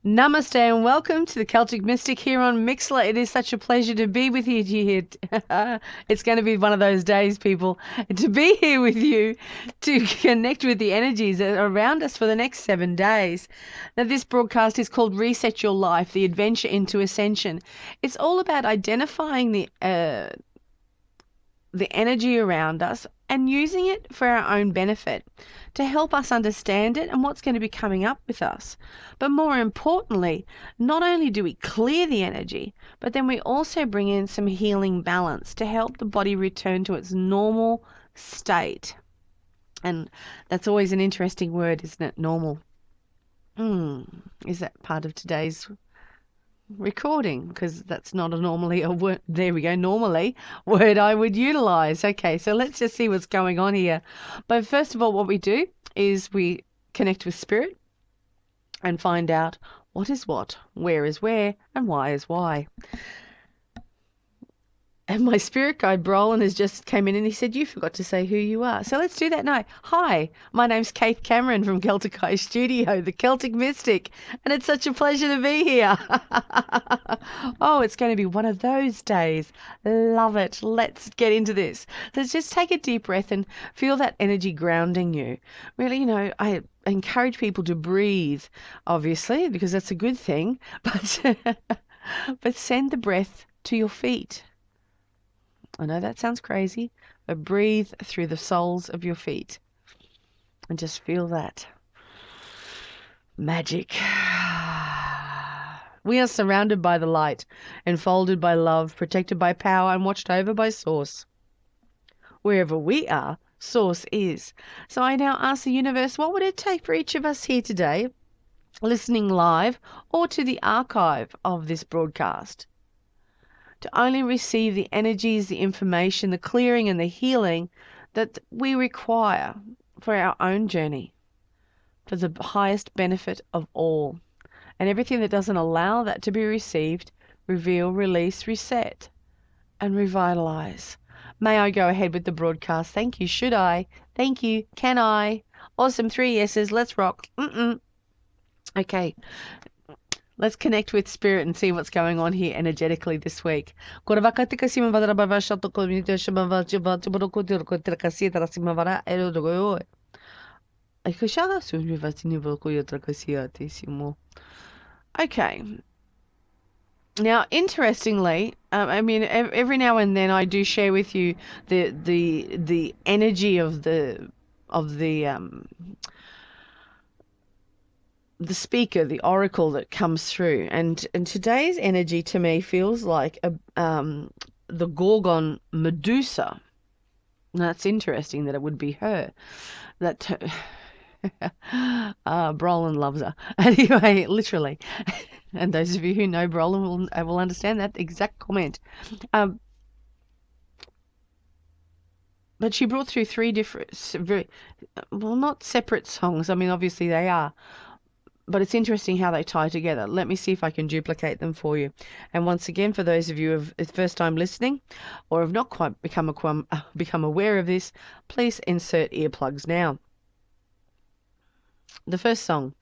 Namaste and welcome to the Celtic Mystic here on Mixler. It is such a pleasure to be with you here. It's going to be one of those days, people, to be here with you to connect with the energies that are around us for the next 7 days. Now, this broadcast is called Reset Your Life, the Adventure into Ascension. It's all about identifying the energy around us and using it for our own benefit to help us understand it and what's going to be coming up with us. But more importantly, not only do we clear the energy, but then we also bring in some healing balance to help the body return to its normal state. And that's always an interesting word, isn't it? Normal. Is that part of today's recording? Because that's not normally a word. There we go. Normally word I would utilize. Okay, so let's just see what's going on here. But first of all, what we do is we connect with spirit and find out what is what, where is where, and why is why. And my spirit guide, Brolin, has just came in and he said, you forgot to say who you are. So let's do that now. Hi, my name's Kate Cameron from Celtic Eye Studio, the Celtic Mystic, and it's such a pleasure to be here. Oh, it's going to be one of those days. Love it. Let's get into this. Let's just take a deep breath and feel that energy grounding you. Really, I encourage people to breathe, obviously, because that's a good thing, but send the breath to your feet. I know that sounds crazy, but breathe through the soles of your feet and just feel that magic. We are surrounded by the light, enfolded by love, protected by power, and watched over by Source. Wherever we are, Source is. So I now ask the universe, what would it take for each of us here today, listening live or to the archive of this broadcast, to only receive the energies, the information, the clearing and the healing that we require for our own journey, for the highest benefit of all. And everything that doesn't allow that to be received, reveal, release, reset, and revitalize. May I go ahead with the broadcast? Thank you. Should I? Thank you. Can I? Awesome. 3 yeses. Let's rock. Okay. Let's connect with spirit and see what's going on here energetically this week. Okay. Now, interestingly, every now and then I do share with you the energy of the speaker, the oracle that comes through, and today's energy to me feels like the Gorgon Medusa. Now, that's interesting that it would be her. That Brolin loves her. Anyway, literally. And those of you who know Brolin will understand that exact comment. But she brought through 3 different, not separate songs. I mean, obviously they are. But it's interesting how they tie together. Let me see if I can duplicate them for you. And once again, for those of you who are first time listening or have not quite become aware of this, please insert earplugs now. The first song,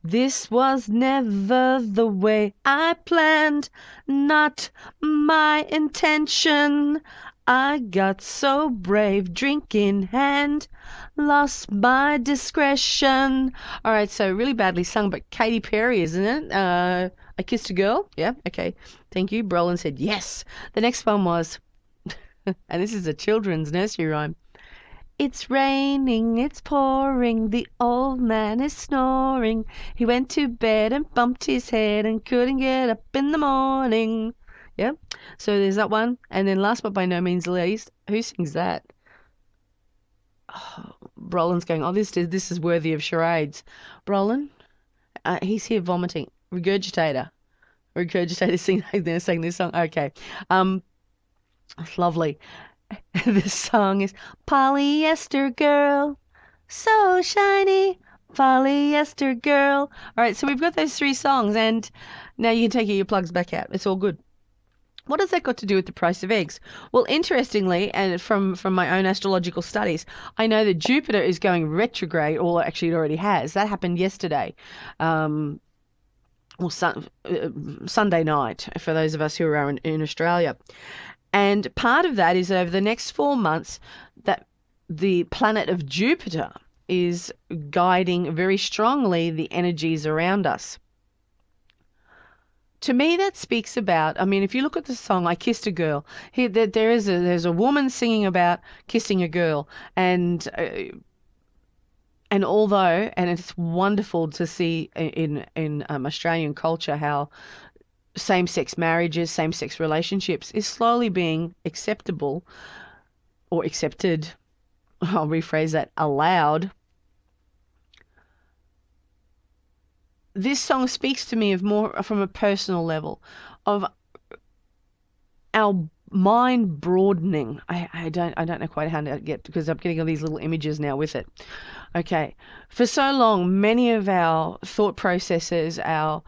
this was never the way I planned, not my intention. I got so brave, drink in hand, lost my discretion. All right, so really badly sung, but Katy Perry, isn't it? I Kissed a Girl. Yeah, okay. Thank you. Brolin said yes. The next one was, and this is a children's nursery rhyme. It's raining, it's pouring, the old man is snoring. He went to bed and bumped his head and couldn't get up in the morning. Yeah, so there's that one. And then last but by no means least, who sings that? Oh, Brolin's going, oh, this is worthy of charades. Brolin, he's here vomiting. Regurgitator saying this song. Okay, lovely. This song is Polyester Girl, so shiny, Polyester Girl. All right, so we've got those 3 songs, and now you can take your plugs back out. It's all good. What has that got to do with the price of eggs? Well, interestingly, and from my own astrological studies, I know that Jupiter is going retrograde, or actually it already has. That happened yesterday, or Sunday night for those of us who are in Australia. And part of that is over the next 4 months that the planet of Jupiter is guiding very strongly the energies around us. To me, that speaks about, I mean, if you look at the song "I Kissed a Girl," here there's a woman singing about kissing a girl, and although, and it's wonderful to see in Australian culture how same-sex marriages, same-sex relationships is slowly being acceptable or accepted. I'll rephrase that, allowed. This song speaks to me of more from a personal level of our mind broadening. I don't know quite how to get, because I'm getting all these little images now with it. Okay. For so long, many of our thought processes, the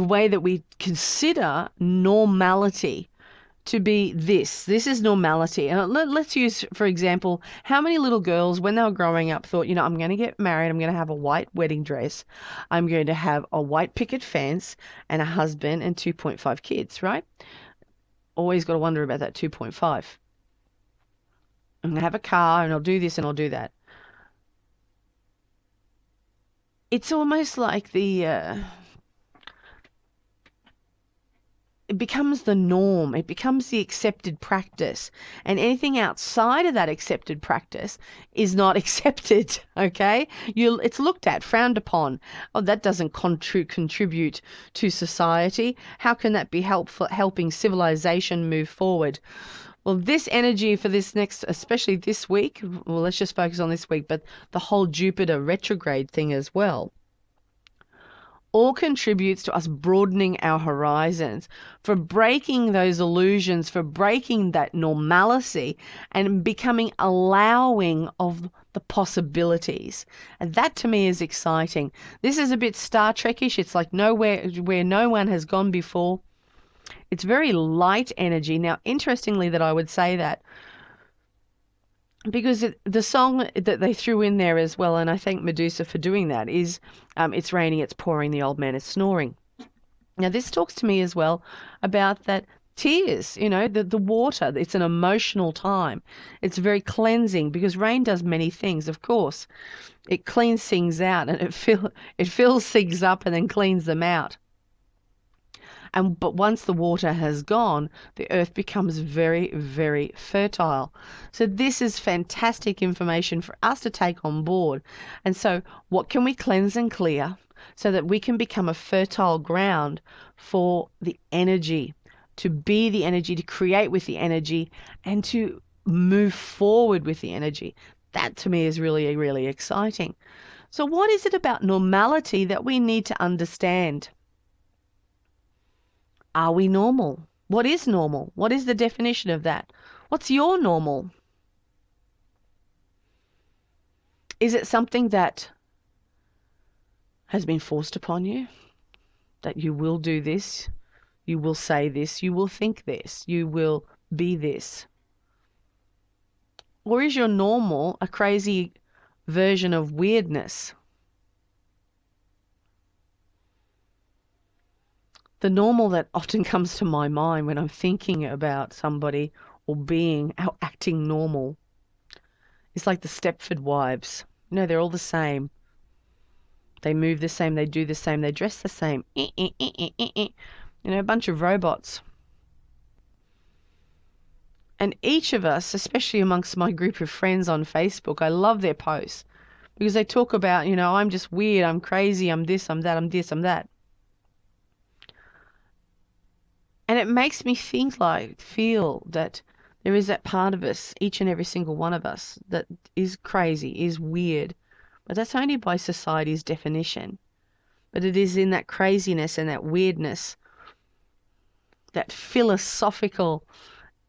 way that we consider normality to be this is normality. And let's use, for example, how many little girls when they were growing up thought, I'm going to get married, I'm going to have a white wedding dress, I'm going to have a white picket fence and a husband and 2.5 kids, right? Always got to wonder about that 2.5. I'm going to have a car and I'll do this and I'll do that. It's almost like it becomes the norm. It becomes the accepted practice. And anything outside of that accepted practice is not accepted, okay? It's looked at, frowned upon. Oh, that doesn't contribute to society. How can that be helping civilization move forward? Well, this energy for this next, especially this week, well, let's just focus on this week, but the whole Jupiter retrograde thing as well, all contributes to us broadening our horizons, for breaking those illusions, for breaking that normalcy and becoming allowing of the possibilities. And that to me is exciting. This is a bit Star Trek-ish. It's like nowhere where no one has gone before. It's very light energy. Now, interestingly that I would say that, because the song that they threw in there as well, and I thank Medusa for doing that, is "It's Raining, It's Pouring, the Old Man is Snoring." Now, this talks to me as well about that tears, the water. It's an emotional time. It's very cleansing, because rain does many things, of course. It cleans things out, and it fills things up and then cleans them out. But once the water has gone, the earth becomes very, very fertile. So this is fantastic information for us to take on board. And so what can we cleanse and clear so that we can become a fertile ground for the energy, to be the energy, to create with the energy, and to move forward with the energy? That to me is really, really exciting. So what is it about normality that we need to understand? Are we normal? What is normal? What is the definition of that? What's your normal? Is it something that has been forced upon you? That you will do this, you will say this, you will think this, you will be this? Or is your normal a crazy version of weirdness? The normal that often comes to my mind when I'm thinking about somebody or acting normal is like the Stepford Wives. They're all the same. They move the same, they do the same, they dress the same. A bunch of robots. And each of us, especially amongst my group of friends on Facebook, I love their posts because they talk about, I'm just weird, I'm crazy, I'm this, I'm that, I'm this, I'm that. And it makes me feel that there is that part of us, each and every single one of us, that is crazy, is weird. But that's only by society's definition. But it is in that craziness and that weirdness, that philosophical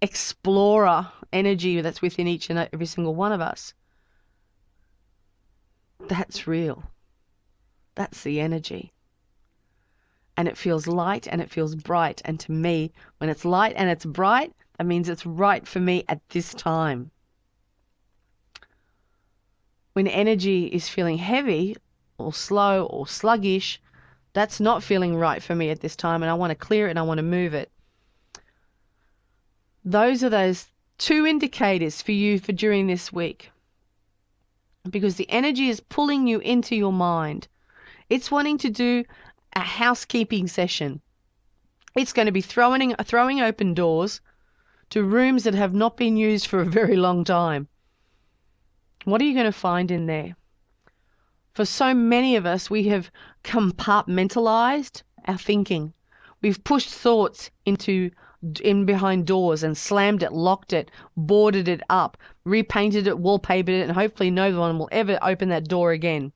explorer energy that's within each and every single one of us. That's real. That's the energy. and it feels light and it feels bright. And to me, when it's light and it's bright, that means it's right for me at this time. When energy is feeling heavy or slow or sluggish, that's not feeling right for me at this time, and I want to clear it and I want to move it. Those are those 2 indicators for you for during this week, because the energy is pulling you into your mind. It's wanting to do a housekeeping session. It's going to be throwing open doors to rooms that have not been used for a very long time. What are you going to find in there? For so many of us, we have compartmentalized our thinking. We've pushed thoughts in behind doors and slammed it, locked it, boarded it up, repainted it, wallpapered it, and hopefully no one will ever open that door again.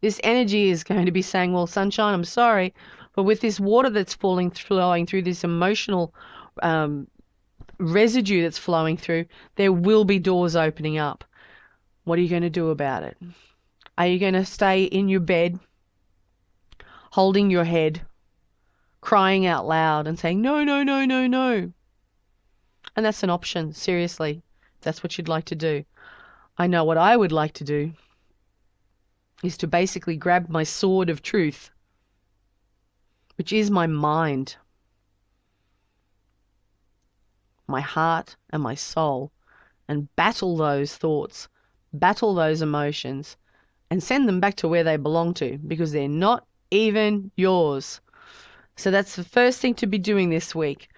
This energy is going to be saying, well, sunshine, I'm sorry, but with this water that's flowing through, this emotional residue that's flowing through, there will be doors opening up. What are you going to do about it? Are you going to stay in your bed, holding your head, crying out loud and saying, no, no, no, no, no? And that's an option, seriously, if that's what you'd like to do. I know what I would like to do is to basically grab my sword of truth, which is my mind, my heart and my soul, and battle those thoughts, battle those emotions, and send them back to where they belong to, because they're not even yours. So that's the first thing to be doing this week.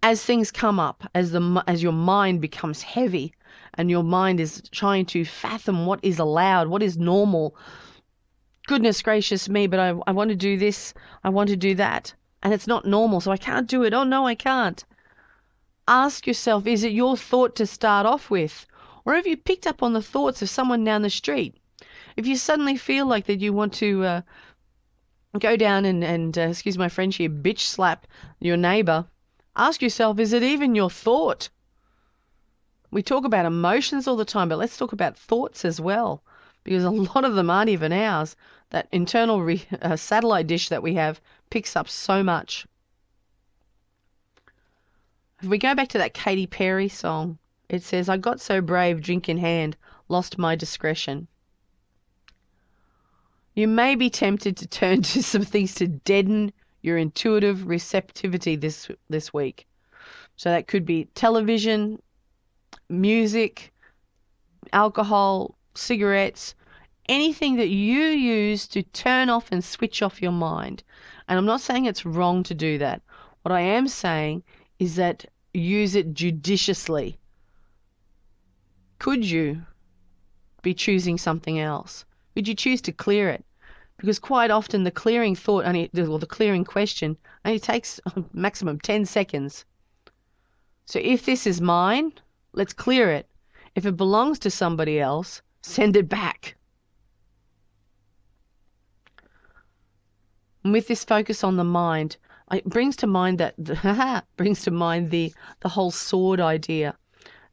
As things come up, as your mind becomes heavy and your mind is trying to fathom what is allowed, what is normal. Goodness gracious me, but I want to do this, I want to do that, and it's not normal, so I can't do it. Oh no, I can't. Ask yourself, is it your thought to start off with? Or have you picked up on the thoughts of someone down the street? If you suddenly feel like that you want to go down and excuse my French here, bitch slap your neighbor, ask yourself, is it even your thought? We talk about emotions all the time, but let's talk about thoughts as well, because a lot of them aren't even ours. That internal satellite dish that we have picks up so much. If we go back to that Katy Perry song, it says, I got so brave, drink in hand, lost my discretion. You may be tempted to turn to some things to deaden your intuitive receptivity this week. So that could be television, music, alcohol, cigarettes, anything that you use to turn off and switch off your mind. And I'm not saying it's wrong to do that. What I am saying is that use it judiciously. Could you be choosing something else? Would you choose to clear it? Because quite often the clearing thought the clearing question only takes maximum 10 seconds. So if this is mine, let's clear it. If it belongs to somebody else, send it back. And with this focus on the mind, it brings to mind the whole sword idea.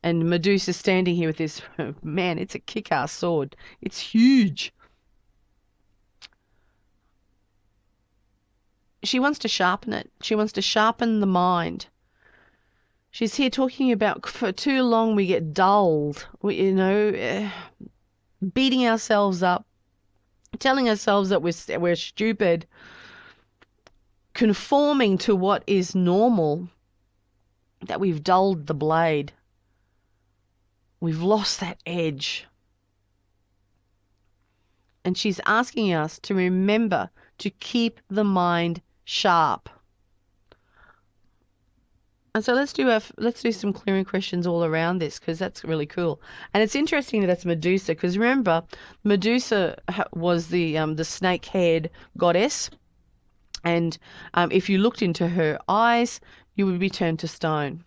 And Medusa's standing here with this, man, it's a kick-ass sword. It's huge. She wants to sharpen it. She wants to sharpen the mind. She's here talking about for too long we get dulled, beating ourselves up, telling ourselves that we're stupid, conforming to what is normal, that we've dulled the blade. We've lost that edge. And she's asking us to remember to keep the mind sharp. And so let's do some clearing questions all around this, because that's really cool. And it's interesting that that's Medusa, because remember, Medusa was the snake-haired goddess, and if you looked into her eyes, you would be turned to stone.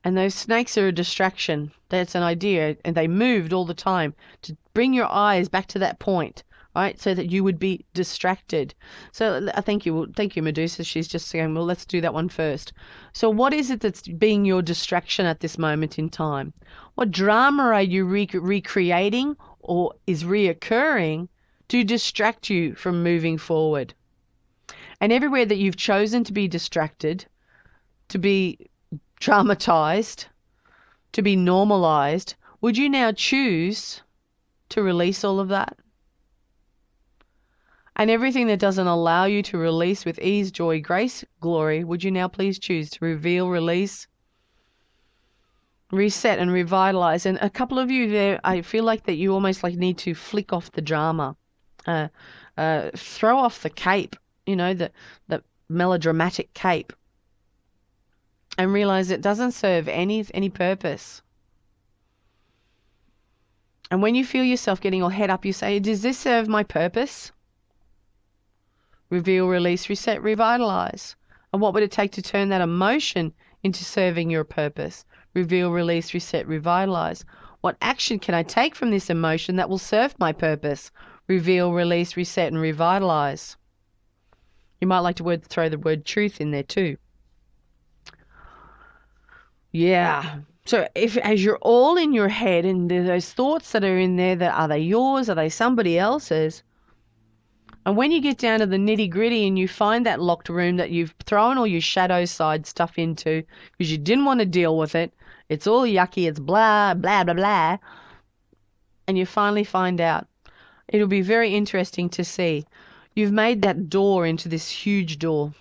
And those snakes are a distraction. That's an idea, and they moved all the time to bring your eyes back to that point, right? So that you would be distracted. So thank you, Medusa. She's just saying, well, let's do that one first. So what is it that's being your distraction at this moment in time? What drama are you recreating or is reoccurring to distract you from moving forward? And everywhere that you've chosen to be distracted, to be traumatized, to be normalized, would you now choose to release all of that? And everything that doesn't allow you to release with ease, joy, grace, glory, would you now please choose to reveal, release, reset, and revitalize? And a couple of you there, I feel like that you almost like need to flick off the drama, throw off the cape, the melodramatic cape, and realize it doesn't serve any purpose. And when you feel yourself getting your head up, you say, does this serve my purpose? Reveal, release, reset, revitalize. And what would it take to turn that emotion into serving your purpose? Reveal, release, reset, revitalize. What action can I take from this emotion that will serve my purpose? Reveal, release, reset, and revitalize. You might like to throw the word truth in there too. Yeah. So as you're all in your head and those thoughts that are in there, are they yours? Are they somebody else's? And when you get down to the nitty gritty and you find that locked room that you've thrown all your shadow side stuff into because you didn't want to deal with it, it's all yucky, it's blah, blah, blah, blah, and you finally find out, it'll be very interesting to see. You've made that door into this huge door.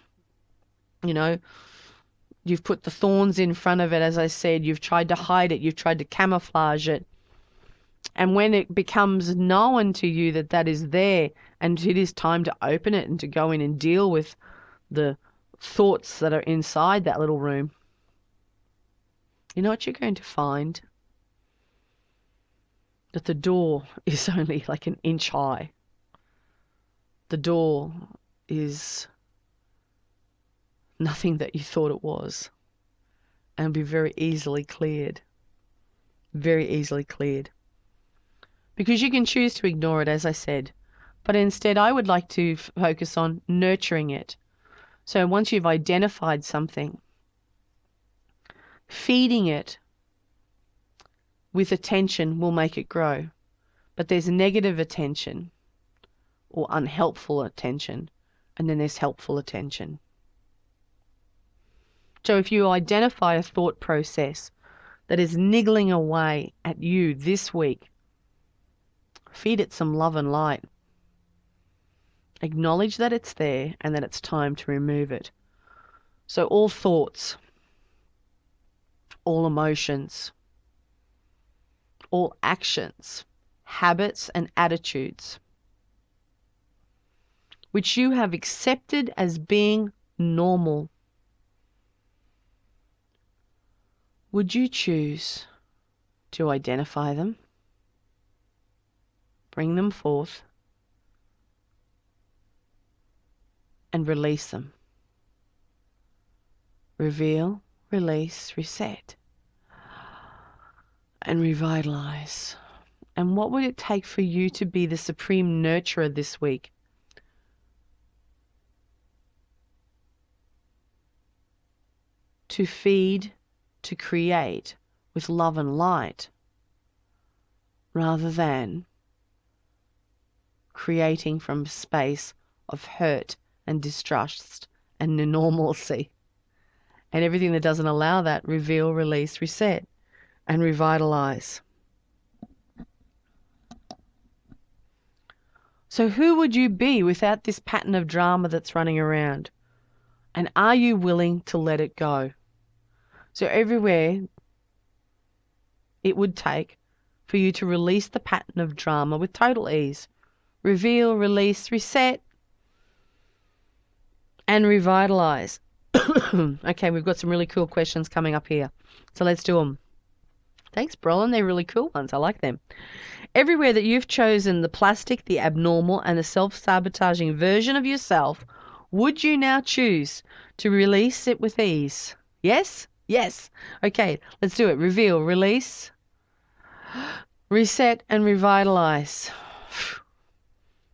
You've put the thorns in front of it, as I said. You've tried to hide it. You've tried to camouflage it. And when it becomes known to you that that is there and it is time to open it and to go in and deal with the thoughts that are inside that little room, you know what you're going to find? That the door is only like an inch high. The door is nothing that you thought it was, and be very easily cleared. Very easily cleared. Because you can choose to ignore it, as I said, but instead I would like to focus on nurturing it. So once you've identified something, feeding it with attention will make it grow. But there's negative attention or unhelpful attention, and then there's helpful attention. So if you identify a thought process that is niggling away at you this week, feed it some love and light. Acknowledge that it's there and that it's time to remove it. So all thoughts, all emotions, all actions, habits and attitudes, which you have accepted as being normal, would you choose to identify them, bring them forth, and release them? Reveal, release, reset, and revitalize. And what would it take for you to be the supreme nurturer this week? To feed, to create with love and light, rather than creating from a space of hurt and distrust and normalcy. And everything that doesn't allow that, reveal, release, reset, and revitalize. So who would you be without this pattern of drama that's running around? And are you willing to let it go? So everywhere it would take for you to release the pattern of drama with total ease. Reveal, release, reset, and revitalize. Okay, we've got some really cool questions coming up here. So let's do them. Thanks, Brolin. They're really cool ones. I like them. Everywhere that you've chosen the plastic, the abnormal, and the self-sabotaging version of yourself, would you now choose to release it with ease? Yes? Yes. Okay, let's do it. Reveal, release, reset, and revitalize.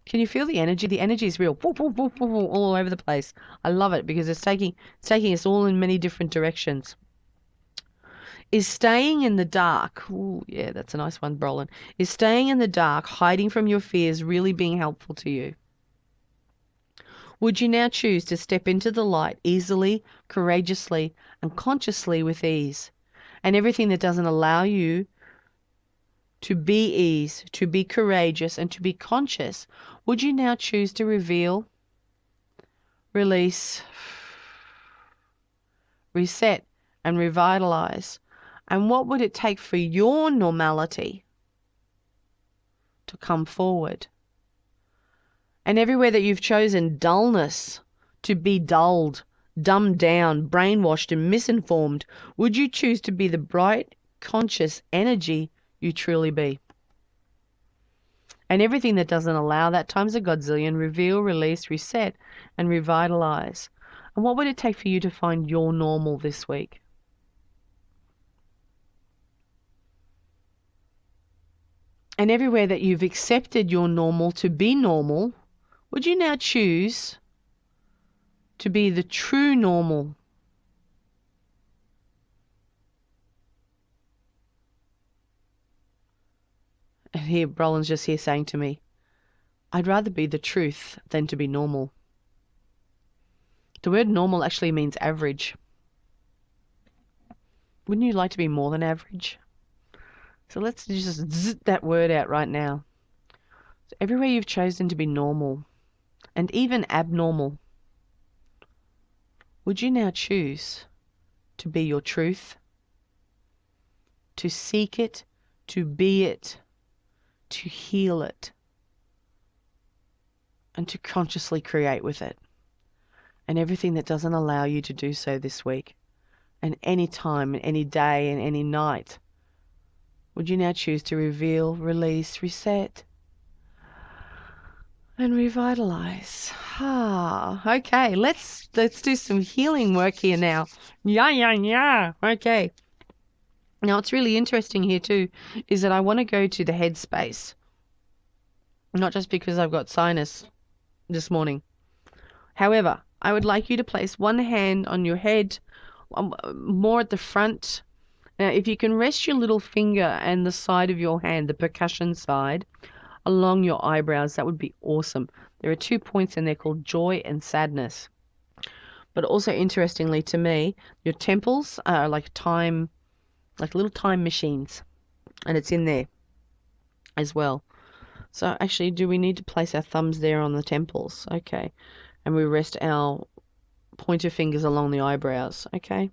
Can you feel the energy? The energy is real. All over the place. I love it because it's taking us all in many different directions. Is staying in the dark, ooh, yeah, that's a nice one, Brolin. Is staying in the dark, hiding from your fears, really being helpful to you? Would you now choose to step into the light easily, courageously, and consciously with ease? And everything that doesn't allow you to be ease, to be courageous, and to be conscious, would you now choose to reveal, release, reset, and revitalize? And what would it take for your normality to come forward? And everywhere that you've chosen dullness, to be dulled, dumbed down, brainwashed, and misinformed, would you choose to be the bright, conscious energy you truly be? And everything that doesn't allow that times a godzillion, reveal, release, reset, and revitalize. And what would it take for you to find your normal this week? And everywhere that you've accepted your normal to be normal, would you now choose to be the true normal? And here, Roland's just here saying to me, I'd rather be the truth than to be normal. The word normal actually means average. Wouldn't you like to be more than average? So let's just zit that word out right now. So everywhere you've chosen to be normal, and even abnormal, would you now choose to be your truth, to seek it, to be it, to heal it, and to consciously create with it? And everything that doesn't allow you to do so this week, and any time, and any day, and any night, would you now choose to reveal, release, reset, and revitalize? Okay, let's do some healing work here now. Yeah. Okay. Now, what's really interesting here too is that I want to go to the head space, not just because I've got sinus this morning. However, I would like you to place one hand on your head, more at the front. Now, if you can rest your little finger and the side of your hand, the percussion side, along your eyebrows, that would be awesome. There are 2 points in there called joy and sadness. But also, interestingly to me, your temples are like little time machines, and it's in there as well. So actually, do we need to place our thumbs there on the temples? Okay. And we rest our pointer fingers along the eyebrows. Okay.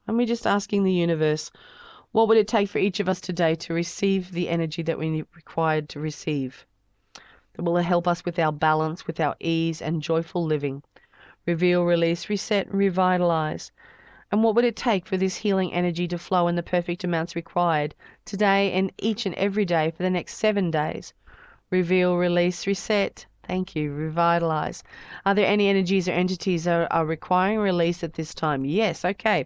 And we're just asking the universe, what would it take for each of us today to receive the energy that we required to receive? That will help us with our balance, with our ease and joyful living. Reveal, release, reset, and revitalize. And what would it take for this healing energy to flow in the perfect amounts required today and each and every day for the next 7 days? Reveal, release, reset. Thank you. Revitalize. Are there any energies or entities that are requiring release at this time? Yes. Okay.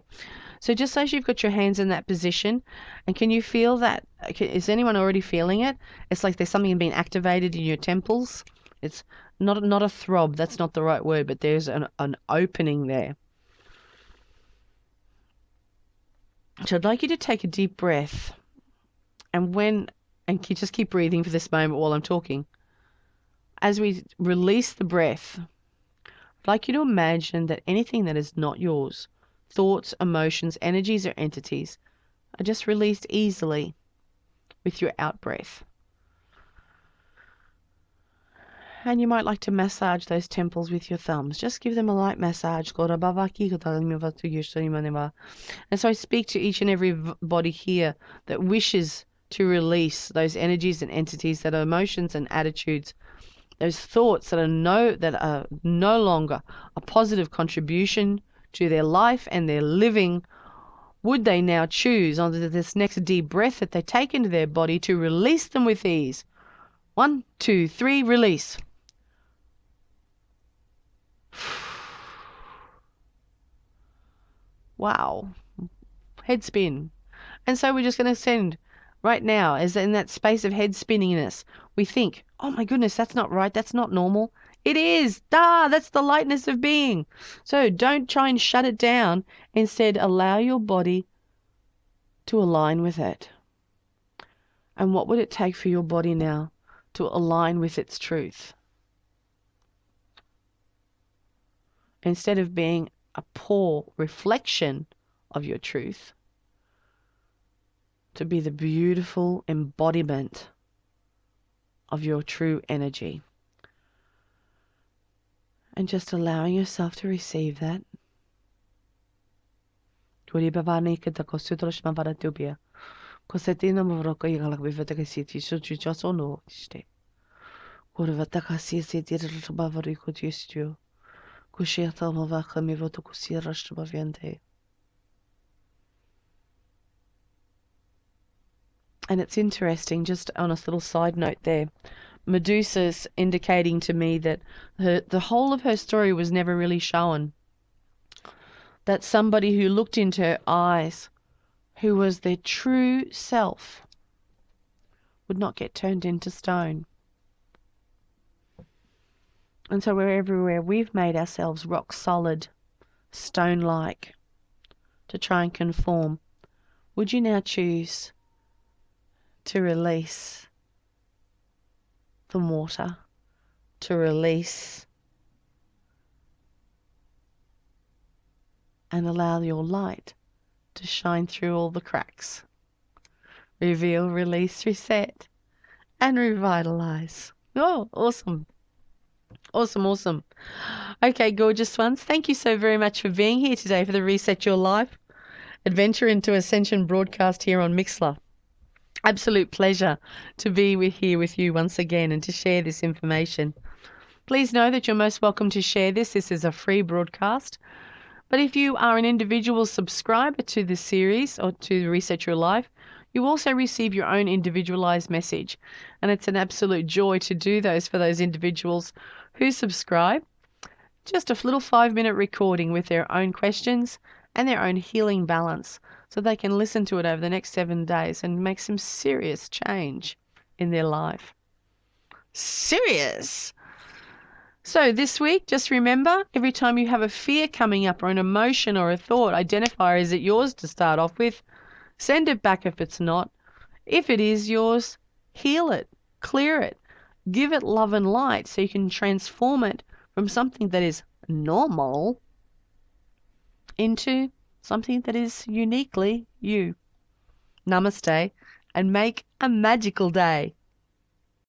So just as you've got your hands in that position, and can you feel that? Is anyone already feeling it? It's like there's something being activated in your temples. It's not a throb. That's not the right word, but there's an opening there. So I'd like you to take a deep breath, and just keep breathing for this moment while I'm talking. As we release the breath, I'd like you to imagine that anything that is not yours, thoughts, emotions, energies, or entities, are just released easily with your out breath. And you might like to massage those temples with your thumbs. Just give them a light massage. And so I speak to each and every body here that wishes to release those energies and entities, that are emotions and attitudes, those thoughts that are no longer a positive contribution to their life and their living. Would they now choose on this next deep breath that they take into their body to release them with ease? 1, 2, 3, release. Wow. Head spin. And so we're just going to send right now, as in that space of head spinningness, we think, oh my goodness, that's not right. That's not normal. It is. That's the lightness of being. So don't try and shut it down. Instead, allow your body to align with it. And what would it take for your body now to align with its truth. Instead of being a poor reflection of your truth, to be the beautiful embodiment of your true energy. And just allowing yourself to receive that. And it's interesting, just on a little side note there, Medusa's indicating to me that the whole of her story was never really shown. That somebody who looked into her eyes, who was their true self, would not get turned into stone. And so we're everywhere. We've made ourselves rock solid, stone-like, to try and conform. Would you now choose to release the water, to release and allow your light to shine through all the cracks? Reveal, release, reset, and revitalize. Oh, awesome. Awesome, awesome. Okay, gorgeous ones. Thank you so very much for being here today for the Reset Your Life Adventure into Ascension broadcast here on Mixlr. Absolute pleasure to be here with you once again and to share this information. Please know that you're most welcome to share this. This is a free broadcast. But if you are an individual subscriber to this series or to Reset Your Life, you also receive your own individualized message. And it's an absolute joy to do those for those individuals who subscribe. Just a little 5-minute recording with their own questions and their own healing balance, so they can listen to it over the next 7 days and make some serious change in their life. Serious! So this week, just remember, every time you have a fear coming up or an emotion or a thought, identify, is it yours to start off with? Send it back if it's not. If it is yours, heal it, clear it, give it love and light so you can transform it from something that is normal into something that is uniquely you. Namaste, and make a magical day.